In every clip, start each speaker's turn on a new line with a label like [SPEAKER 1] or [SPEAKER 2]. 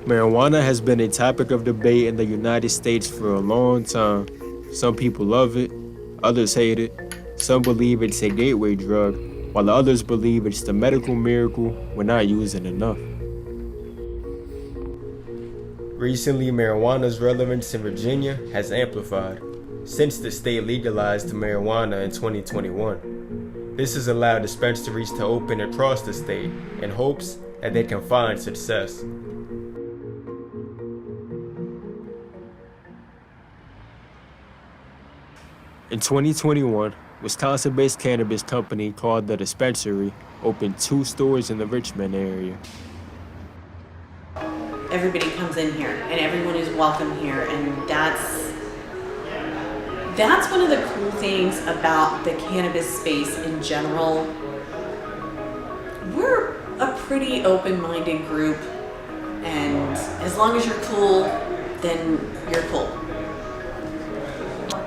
[SPEAKER 1] Marijuana has been a topic of debate in the United States for a long time. Some people love it, others hate it. Some believe it's a gateway drug, while others believe it's the medical miracle we're not using enough. Recently, marijuana's relevance in Virginia has amplified, since the state legalized marijuana in 2021. This has allowed dispensaries to open across the state in hopes that they can find success. In 2021, Wisconsin-based cannabis company called The Dispensary opened 2 stores in the Richmond area.
[SPEAKER 2] Everybody comes in here and everyone is welcome here, and that's one of the cool things about the cannabis space in general. We're a pretty open-minded group, and as long as you're cool, then you're cool.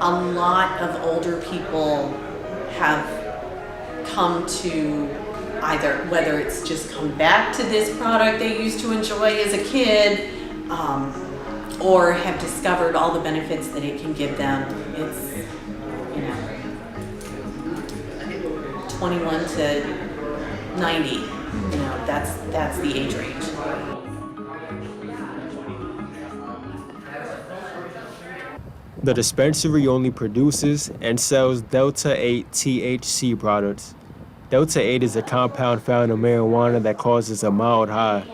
[SPEAKER 2] A lot of older people have come to either, whether it's just come back to this product they used to enjoy as a kid, or have discovered all the benefits that it can give them. It's, 21 to 90, that's the age range.
[SPEAKER 1] The dispensary only produces and sells Delta-8 THC products. Delta-8 is a compound found in marijuana that causes a mild high.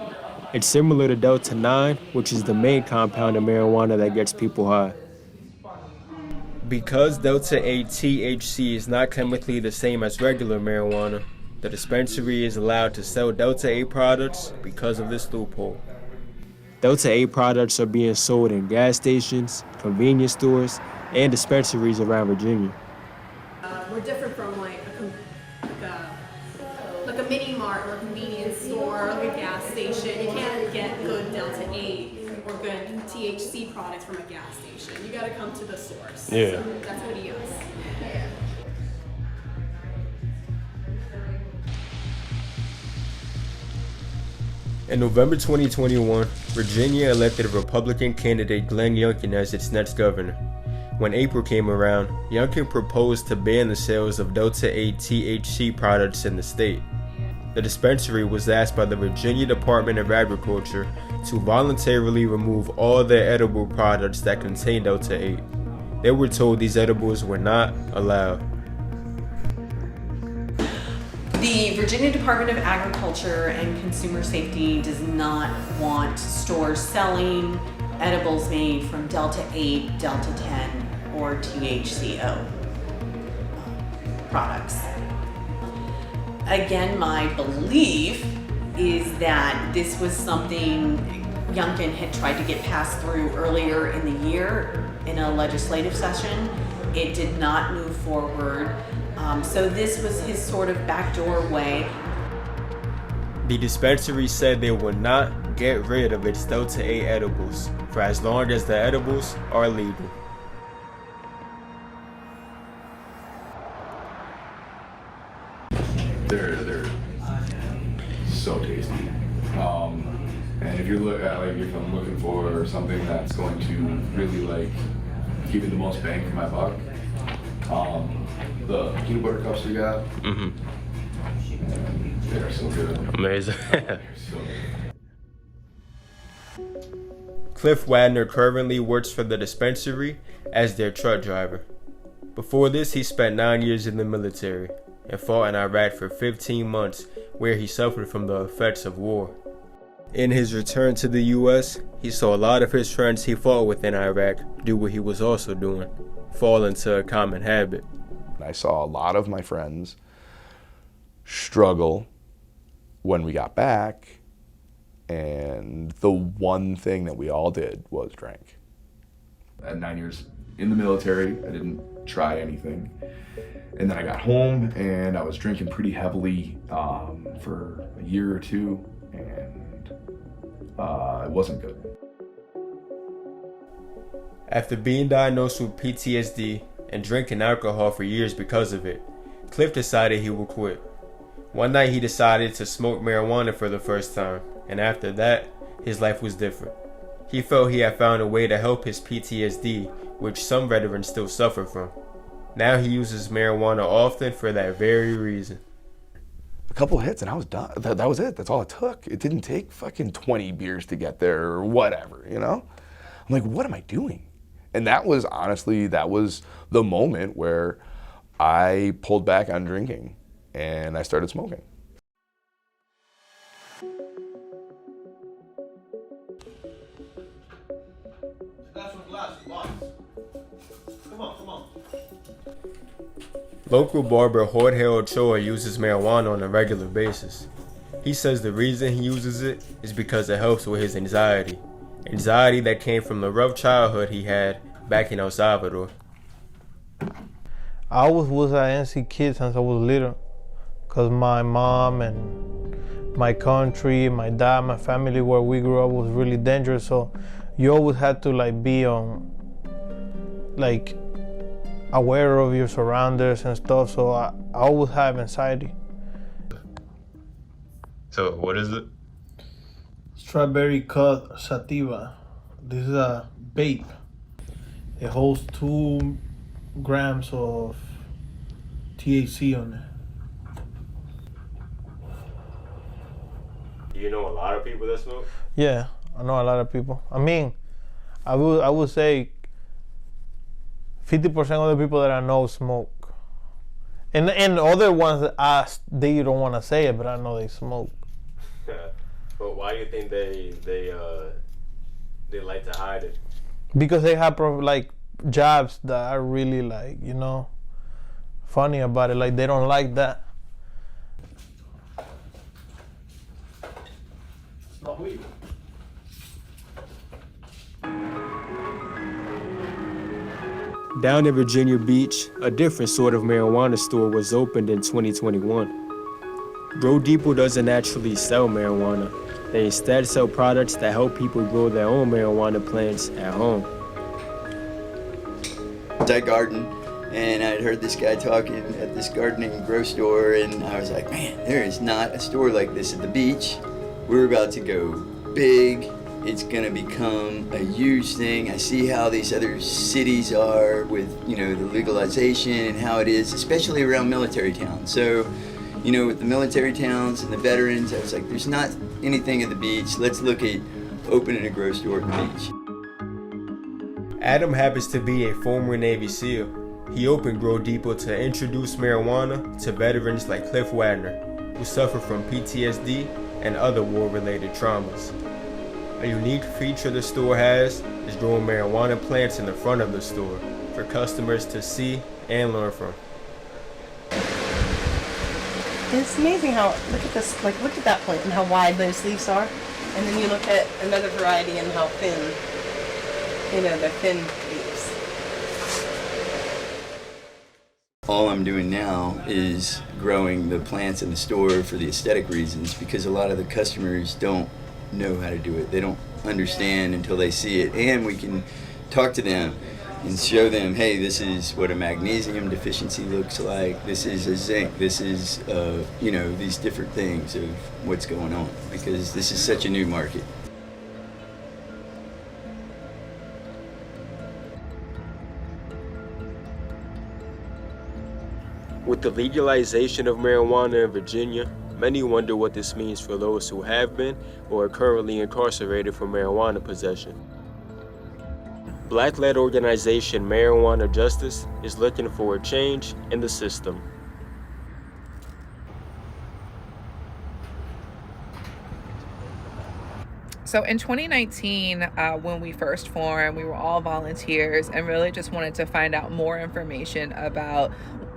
[SPEAKER 1] It's similar to Delta-9, which is the main compound in marijuana that gets people high. Because Delta-8 THC is not chemically the same as regular marijuana, the dispensary is allowed to sell Delta-8 products because of this loophole. Delta-8 products are being sold in gas stations, convenience stores, and dispensaries around Virginia.
[SPEAKER 3] We're different from like a mini mart or a convenience store, like a gas station. You can't get good Delta-8 or good THC products from a gas station. You gotta come to the source.
[SPEAKER 1] Yeah.
[SPEAKER 3] So that's what he is.
[SPEAKER 1] In November 2021, Virginia elected Republican candidate Glenn Youngkin as its next governor. When April came around, Youngkin proposed to ban the sales of Delta-8 THC products in the state. The dispensary was asked by the Virginia Department of Agriculture to voluntarily remove all their edible products that contain Delta-8. They were told these edibles were not allowed.
[SPEAKER 2] The Virginia Department of Agriculture and Consumer Safety does not want stores selling edibles made from Delta-8, Delta-10, or THCO products. Again, my belief is that this was something Youngkin had tried to get passed through earlier in the year in a legislative session. It did not move forward. So this was his sort of backdoor way.
[SPEAKER 1] The dispensary said they would not get rid of its Delta-8 edibles for as long as the edibles are legal.
[SPEAKER 4] They're so tasty. And if you look at if I'm looking for something that's going to really give me the most bang for my buck, the peanut butter cups we got, they're so good.
[SPEAKER 1] Amazing.
[SPEAKER 4] So
[SPEAKER 1] Cliff Wadner currently works for the dispensary as their truck driver. Before this, he spent 9 years in the military and fought in Iraq for 15 months, where he suffered from the effects of war. In his return to the U.S., he saw a lot of his friends he fought with in Iraq do what he was also doing, fall into a common habit.
[SPEAKER 5] I saw a lot of my friends struggle when we got back, and the one thing that we all did was drink.
[SPEAKER 4] I had 9 years in the military. I didn't try anything. And then I got home and I was drinking pretty heavily for a year or two, and it wasn't good.
[SPEAKER 1] After being diagnosed with PTSD and drinking alcohol for years because of it, Cliff decided he would quit. One night he decided to smoke marijuana for the first time, and after that, his life was different. He felt he had found a way to help his PTSD, which some veterans still suffer from. Now he uses marijuana often for that very reason.
[SPEAKER 5] A couple hits and I was done. That was it. That's all it took. It didn't take fucking 20 beers to get there or whatever, you know? I'm like, what am I doing? And that was honestly, that was the moment where I pulled back on drinking and I started smoking.
[SPEAKER 1] Local barber Jorge Ochoa uses marijuana on a regular basis. He says the reason he uses it is because it helps with his anxiety. Anxiety that came from the rough childhood he had back in El Salvador.
[SPEAKER 6] I always was an NC kid since I was little, because my mom and my country, my dad, my family where we grew up was really dangerous, so you always had to like be on, like, aware of your surroundings and stuff, so I always have anxiety.
[SPEAKER 1] So what is it?
[SPEAKER 6] Strawberry cut sativa. This is a vape. It holds 2 grams of THC on it.
[SPEAKER 1] Do you know a lot of people that smoke?
[SPEAKER 6] Yeah, I know a lot of people. I mean, I would say 50% of the people that I know smoke. And other ones that they don't want to say it, but I know they smoke.
[SPEAKER 1] But why do you think they like to hide it?
[SPEAKER 6] Because they have like jobs that are really like, you know, funny about it. Like they don't like that.
[SPEAKER 4] It's not weed.
[SPEAKER 1] Down in Virginia Beach, a different sort of marijuana store was opened in 2021. Grow Depot doesn't actually sell marijuana. They instead sell products that help people grow their own marijuana plants at home.
[SPEAKER 7] I garden, and I'd heard this guy talking at this gardening grow store, and I was like, man, there is not a store like this at the beach. We're about to go big. It's gonna become a huge thing. I see how these other cities are with, you know, the legalization and how it is, especially around military towns. So, you know, with the military towns and the veterans, I was like, there's not anything at the beach. Let's look at opening a grow store at the beach.
[SPEAKER 1] Adam happens to be a former Navy SEAL. He opened Grow Depot to introduce marijuana to veterans like Cliff Wagner, who suffer from PTSD and other war-related traumas. A unique feature the store has is growing marijuana plants in the front of the store for customers to see and learn from.
[SPEAKER 8] It's amazing how, look at this, like look at that plant and how wide those leaves are. And then you look at another variety and how thin, you know, they're thin leaves.
[SPEAKER 7] All I'm doing now is growing the plants in the store for the aesthetic reasons, because a lot of the customers don't know how to do it. They don't understand until they see it, and we can talk to them and show them, hey, this is what a magnesium deficiency looks like, this is a zinc, this is you know, these different things of what's going on, because this is such a new market.
[SPEAKER 1] With the legalization of marijuana in Virginia, many wonder what this means for those who have been or are currently incarcerated for marijuana possession. Black-led organization Marijuana Justice is looking for a change in the system.
[SPEAKER 9] So in 2019, when we first formed, we were all volunteers and really just wanted to find out more information about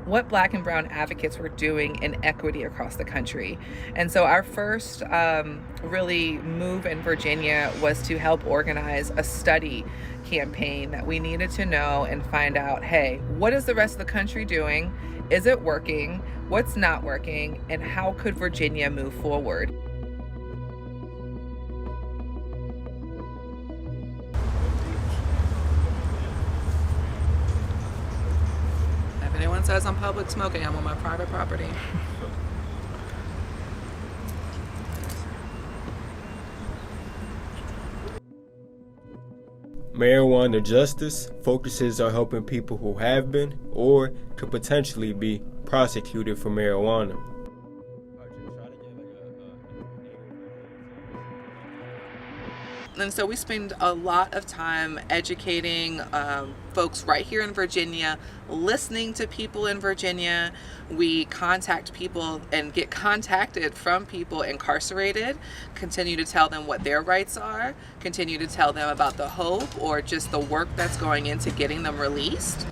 [SPEAKER 9] what Black and Brown advocates were doing in equity across the country. And so our first really move in Virginia was to help organize a study campaign that we needed to know and find out, hey, what is the rest of the country doing? Is it working? What's not working? And how could Virginia move forward? If anyone says I'm public smoking, I'm on my private property.
[SPEAKER 1] Marijuana justice focuses on helping people who have been or could potentially be prosecuted for marijuana.
[SPEAKER 9] And so we spend a lot of time educating folks right here in Virginia, listening to people in Virginia. We contact people and get contacted from people incarcerated, continue to tell them what their rights are, continue to tell them about the hope or just the work that's going into getting them released.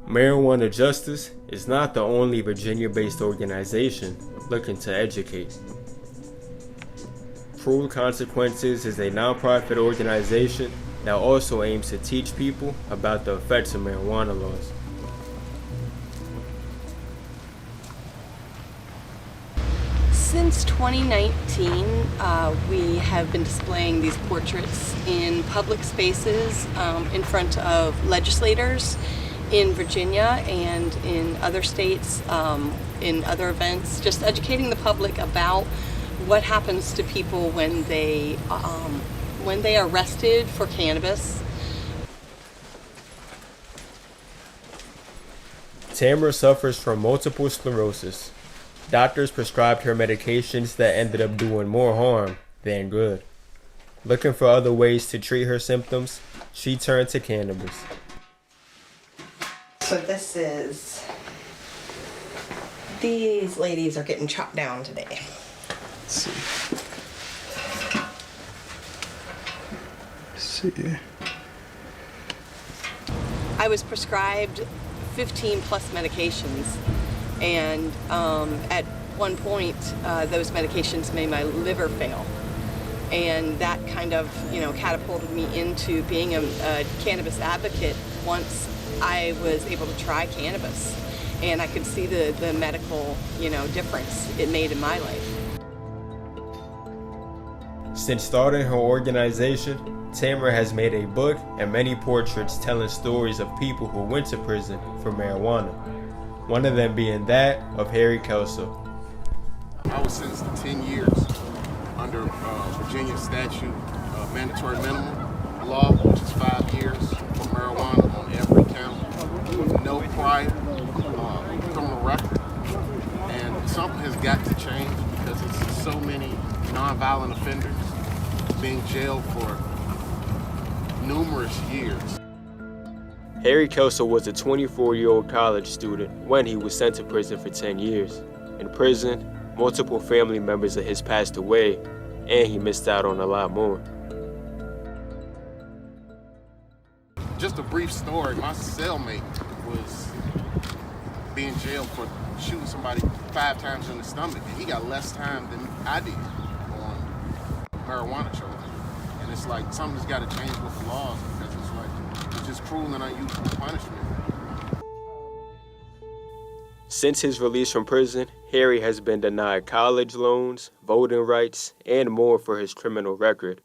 [SPEAKER 1] Marijuana Justice is not the only Virginia-based organization looking to educate. Cruel Consequences is a nonprofit organization that also aims to teach people about the effects of marijuana laws.
[SPEAKER 8] Since 2019, we have been displaying these portraits in public spaces in front of legislators in Virginia and in other states, in other events, just educating the public about what happens to people when they are arrested for cannabis.
[SPEAKER 1] Tamara suffers from multiple sclerosis. Doctors prescribed her medications that ended up doing more harm than good. Looking for other ways to treat her symptoms, she turned to cannabis.
[SPEAKER 8] So these ladies are getting chopped down today.
[SPEAKER 5] Let's see.
[SPEAKER 8] I was prescribed 15 plus medications, and at one point those medications made my liver fail, and that kind of catapulted me into being a cannabis advocate once I was able to try cannabis, and I could see the medical difference it made in my life.
[SPEAKER 1] Since starting her organization, Tamara has made a book and many portraits telling stories of people who went to prison for marijuana, one of them being that of Harry Kelso.
[SPEAKER 10] I was sentenced to 10 years under Virginia statute mandatory minimum law, which is 5 years for marijuana on every count with no prior criminal record. And something has got to change because it's so many nonviolent offenders being jailed for numerous years.
[SPEAKER 1] Harry Kelso was a 24-year-old college student when he was sent to prison for 10 years. In prison, multiple family members of his passed away, and he missed out on a lot more.
[SPEAKER 10] Just a brief story, my cellmate was being jailed for shooting somebody 5 times in the stomach, and he got less time than I did on marijuana charges. And it's like something's got to change with the laws, because it's just cruel and unusual punishment.
[SPEAKER 1] Since his release from prison, Harry has been denied college loans, voting rights, and more for his criminal record.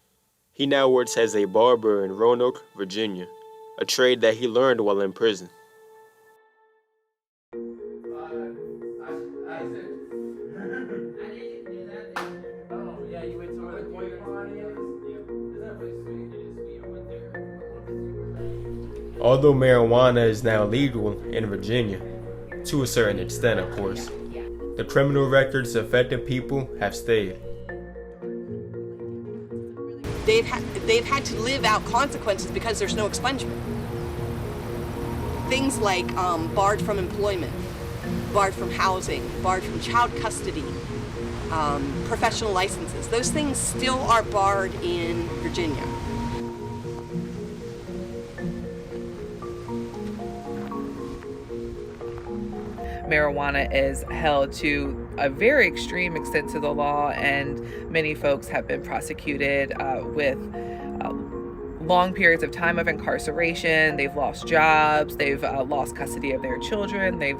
[SPEAKER 1] He now works as a barber in Roanoke, Virginia, a trade that he learned while in prison. Although marijuana is now legal in Virginia, to a certain extent of course, the criminal records affecting people have stayed.
[SPEAKER 8] They've had to live out consequences because there's no expungement. Things like barred from employment, barred from housing, barred from child custody, professional licenses. Those things still are barred in Virginia.
[SPEAKER 9] Marijuana is held to a very extreme extent to the law, and many folks have been prosecuted with long periods of time of incarceration. They've lost jobs, they've lost custody of their children. They've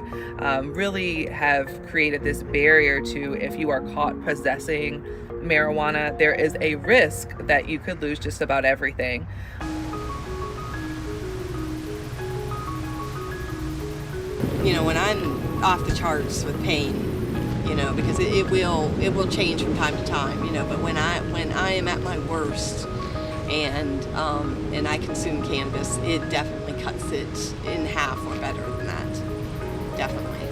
[SPEAKER 9] really have created this barrier to, if you are caught possessing marijuana, there is a risk that you could lose just about everything. When
[SPEAKER 8] I'm off the charts with pain, you know, because it will change from time to time, you know. But when I am at my worst, and I consume cannabis, it definitely cuts it in half or better than that, definitely.